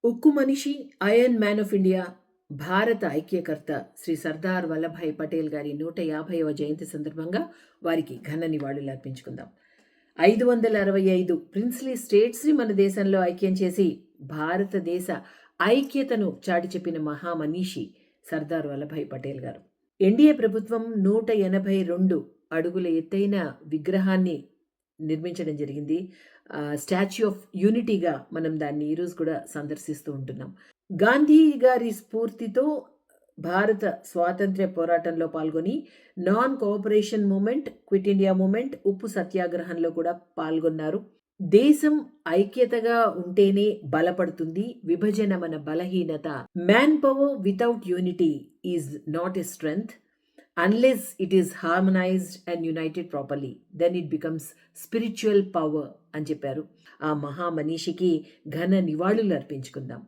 ఉక్కు మనిషి, iron man of India, భారత ఐక్యకర్త శ్రీ సర్దార్ వల్లభాయ్ పటేల్ గారి 150వ జయంతి సందర్భంగా వారికి ఘన నివాళులర్పించుకుందాం. 565 ప్రిన్స్లీ స్టేట్స్‌ని మన దేశంలో ఐక్యం చేసి భారతదేశ ఐక్యతను చాటి చెప్పిన మహామనీషి సర్దార్ వల్లభాయ్ పటేల్ గారు. ఎన్డీఏ ప్రభుత్వం 182 అడుగుల ఎత్తైన విగ్రహాన్ని నిర్మించడం జరిగింది. స్టాచ్యూ ఆఫ్ యూనిటీగా మనం దాన్ని ఈరోజు కూడా సందర్శిస్తూ ఉంటున్నాం. గాంధీ గారి స్ఫూర్తితో భారత స్వాతంత్ర్య పోరాటంలో పాల్గొని non cooperation movement, quit India movement, ఉప్పు సత్యాగ్రహంలో కూడా పాల్గొన్నారు. దేశం ఐక్యతగా ఉంటేనే బలపడుతుంది. విభజన మన బలహీనత. Man power without unity is not a strength. Unless it is harmonized and united properly, then it becomes spiritual power అని చెప్పారు. ఆ మహామనీషికి ఘన నివాళులు అర్పించుకుందాం.